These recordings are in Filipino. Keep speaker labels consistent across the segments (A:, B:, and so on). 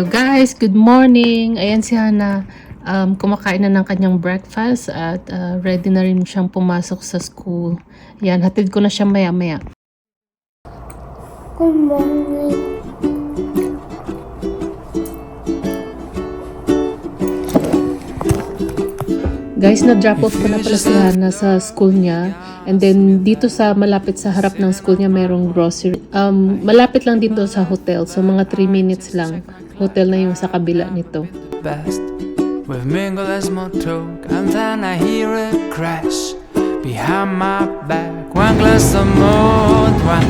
A: Hello guys, good morning. Ayan si Hana, kumakain na ng kanyang breakfast at ready na rin siyang pumasok sa school. Ayan, hatid ko na siya maya maya.
B: Good morning.
A: Guys, na-drop off ko na pala si Hana sa school niya. And then, dito sa malapit sa harap ng school niya, merong grocery. Malapit lang dito sa hotel. So, mga 3 minutes lang. Hotel na yung sa kabila nito.
C: Best with mingle as more talk, and then I hear it crash behind my back. One glass of more wine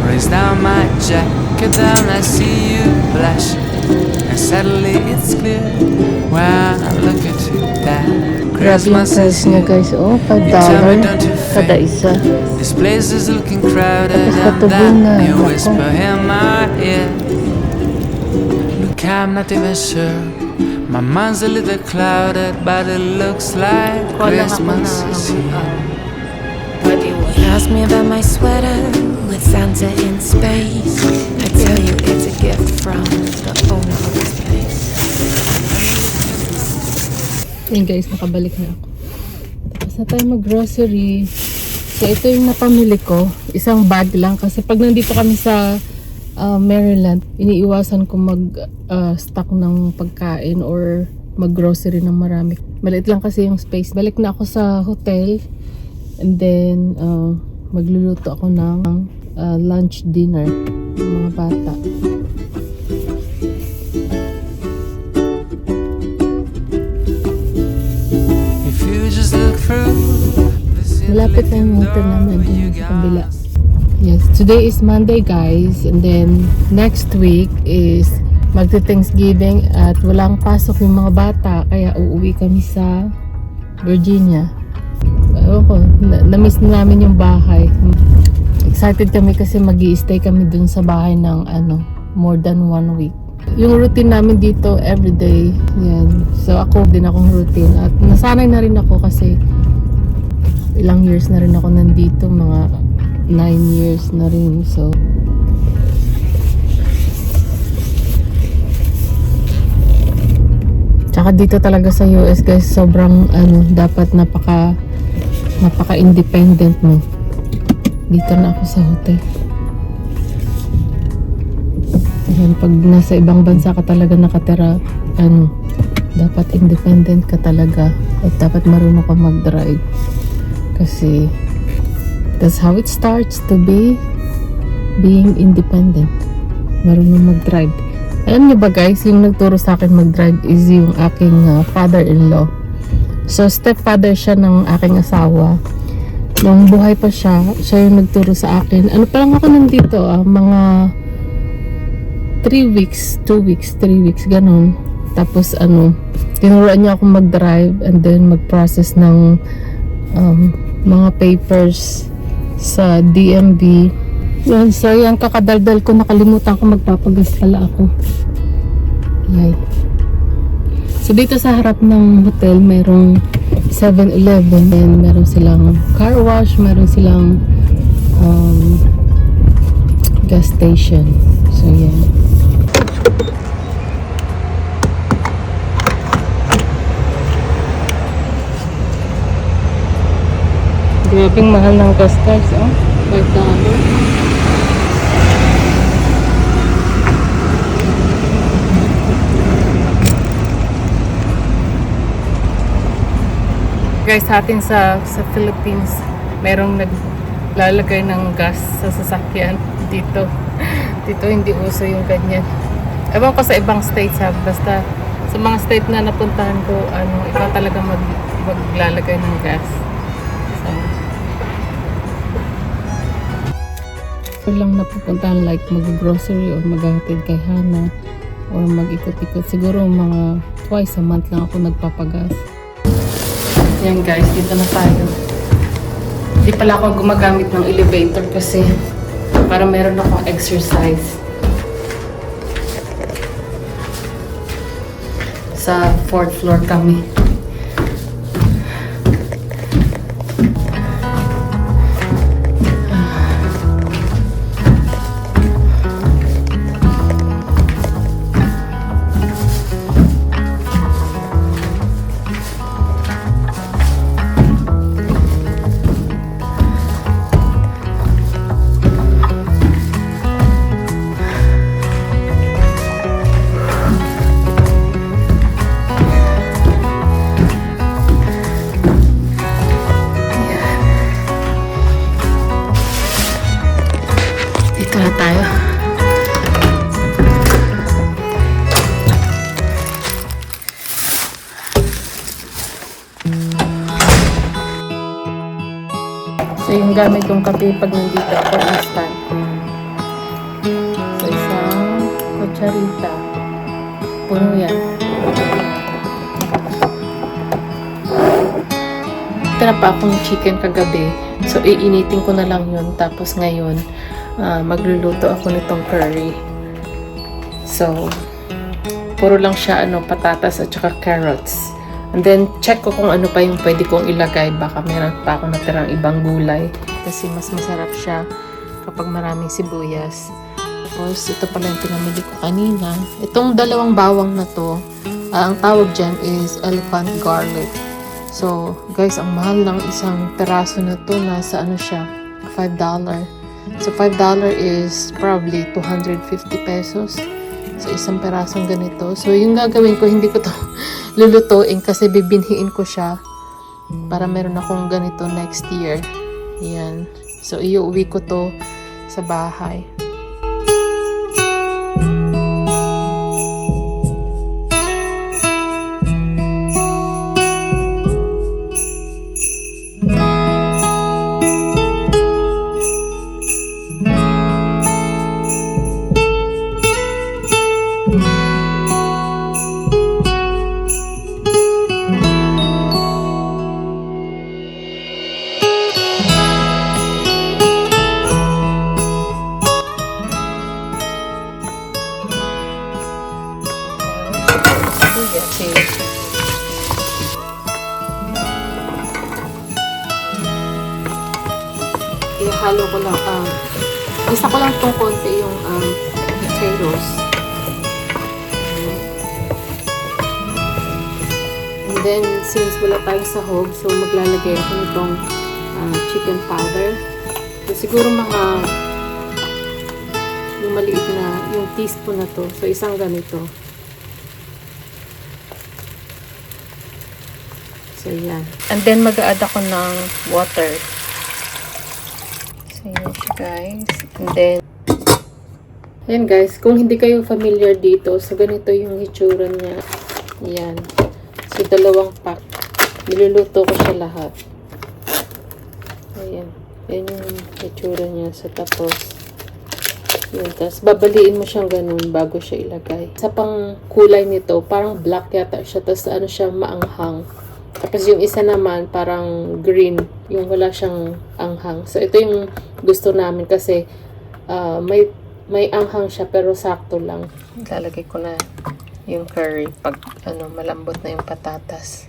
C: raise down my jacket, and I see you blush, and suddenly it's clear when I look at you that
A: Grabe yung price niya guys. Oh, $5 kada isa.
C: this place is looking crowded,
A: Tapos
C: and
A: katubong na.
C: then you
A: Nako.
C: whisper in my ear. Look, I'm not even sure. My mind's a little clouded, but it looks like Christmas is here.
D: He asked me about my sweater with Santa in space. I tell you it's a gift from the owner of this place.
A: Ayan guys, nakabalik na ako. Tapos na tayo mag-grocery. So, ito yung napamili ko. Isang bag lang. Kasi pag nandito kami sa Maryland, iniiwasan ko mag-stock ng pagkain or mag-grocery ng marami. Maliit lang kasi yung space. Balik na ako sa hotel. And then, magluluto ako ng lunch dinner ng mga bata.
C: If you just look through this
A: Malapit na yung hotel namin. Andun sa kabila. Yes, today is Monday guys. And then next week is magti-Thanksgiving at walang pasok yung mga bata. Kaya uuwi kami sa Virginia. Ewan ko, na-miss na namin yung bahay. Excited kami kasi mag-i-stay kami dun sa bahay ng more than 1 week. Yung routine namin dito everyday, yan. So ako din akong routine at nasanay na rin ako kasi ilang years na rin ako nandito, mga 9 years na rin. So tsaka dito talaga sa US guys, sobrang dapat napaka-independent mo. Dito na ako sa hotel. Ayan, pag nasa ibang bansa ka talaga nakatira, dapat independent ka talaga at dapat marunong ka mag-drive. Kasi that's how it starts to be being independent. Marunong mag-drive. Alam niyo ba guys, yung nagturo sa akin mag-drive is yung aking father-in-law. So stepfather siya ng aking asawa. Nung buhay pa siya yung nagturo sa akin. Ano pa lang ako nandito, mga 3 weeks, 2 weeks, 3 weeks, ganun. Tapos tinuruan niya ako mag-drive and then mag-process ng mga papers sa DMV. Yan, so yan, kakadaldal ko, nakalimutan ko magpapagas pala ako. Yay. So dito sa harap ng hotel, merong 7-Eleven, and meron silang car wash, meron silang gas station. So yan. Grabing mahal ng gas cars, oh. $5. Guys, sa atin sa Philippines, merong naglalagay ng gas sa sasakyan dito. Dito hindi uso yung ganyan. Ewan ko sa ibang states ha, basta sa mga state na napuntahan ko, iba talaga maglalagay ng gas. So lang napupuntahan, like mag-grocery or maghahatid kay Hana or mag-ikot-ikot. Siguro mga twice a month lang ako nagpapagas. Yan guys, dito na tayo. Hindi pala ako gumagamit ng elevator kasi para meron akong exercise. Sa 4th floor kami. So, yung gamit kong kape pag nandito ako, instant. So, isang kutsarita. Puno yan. Tira pa akong chicken kagabi. So, iinitin ko na lang yun. Tapos ngayon, magluluto ako nitong curry. So, puro lang siya, patatas at saka carrots. And then, check ko kung ano pa yung pwede kong ilagay. Baka meron pa ako natirang ibang gulay. Kasi mas masarap siya kapag maraming sibuyas. Tapos, ito pala yung pinamili ko kanina. Itong dalawang bawang na to, ang tawag dyan is elephant garlic. So, guys, ang mahal ng isang peraso na to. Nasa siya, $5. So, $5 is probably 250 pesos. So, isang perasong ganito. So, yung gagawin ko, hindi ko to lulutuin kasi bibinhiin ko siya para meron akong ganito next year. Yan. So, iuwi ko to sa bahay. Ihalo ko lang, isa ko lang itong konti yung potatoes. And then, since wala tayong sahog, so maglalagay ako nitong chicken powder. So, siguro mga yung maliit na, yung teaspoon na to. So, isang ganito. So, yan. And then, mag-a-add ako ng water. So, yan siya, guys. And then, ayan, guys. Kung hindi kayo familiar dito, so, ganito yung hitsura niya. Yan. So, 2 pack. Niluluto ko siya lahat. Ayan. Yan yung hitsura niya. So, tapos, yun. Tapos, babaliin mo siyang ganun bago siya ilagay. Sa pang kulay nito, parang black yata siya. Tapos, siya, maanghang. Tapos yung isa naman parang green, yung wala siyang anghang. So ito yung gusto namin kasi may anghang siya pero sakto lang. Lalagay ko na yung curry pag malambot na yung patatas.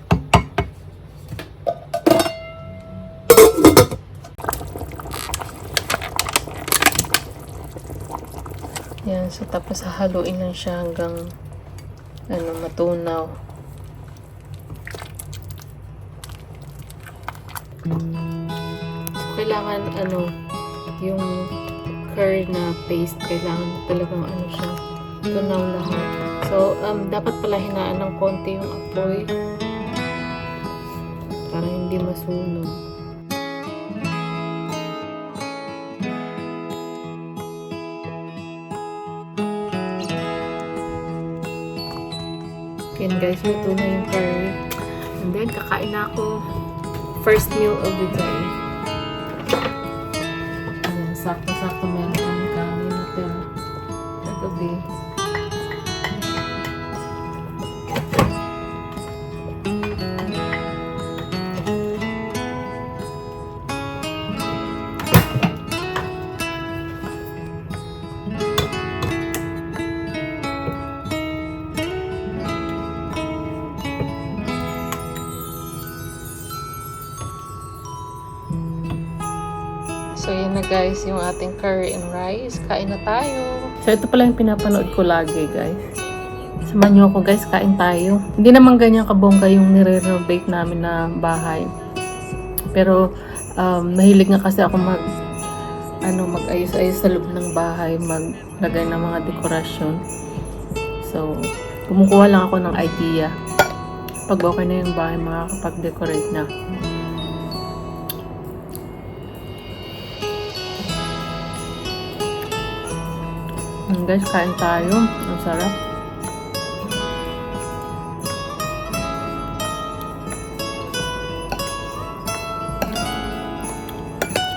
A: Yan, so tapos hahaluin lang siya hanggang matunaw. So, kailangan yung curry na paste, kailangan talagang siya, tunaw lahat. So, dapat pala hinaan ng konti yung apoy para hindi masunog. Yan guys, luto na yung curry. And then, kakain na ako. First meal of the day. Ayan, sakto-sakto meron kami kanin natira kagabi. So, yun na guys, yung ating curry and rice. Kain na tayo. So, ito pala yung pinapanood ko lagi, guys. Samahan nyo ako, guys. Kain tayo. Hindi naman ganyan kabongga yung nire-renovate namin na bahay. Pero, mahilig nga kasi ako mag-ayos-ayos sa loob ng bahay. Maglagay ng mga dekorasyon. So, kumukuha lang ako ng idea. Pag okay na yung bahay, makakapag-decorate na. Guys, kain tayo. Ang sarap.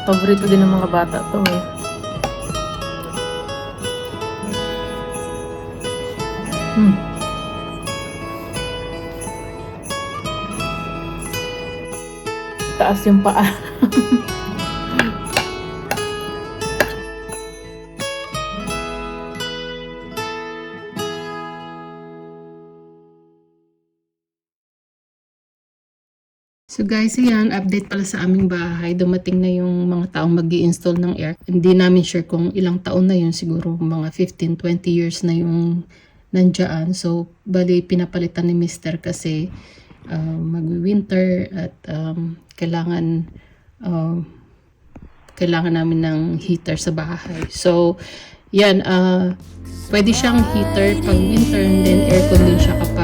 A: Paborito din ng mga bata to eh. Taas yung paa. So guys, ayan, update pala sa aming bahay. Dumating na yung mga taong mag-i-install ng air. Hindi namin sure kung ilang taon na yun. Siguro mga 15-20 years na yung nandyan. So, bali pinapalitan ni Mr. kasi mag-winter at kailangan namin ng heater sa bahay. So, yan, pwede siyang heater pag winter and then aircon din siya kapag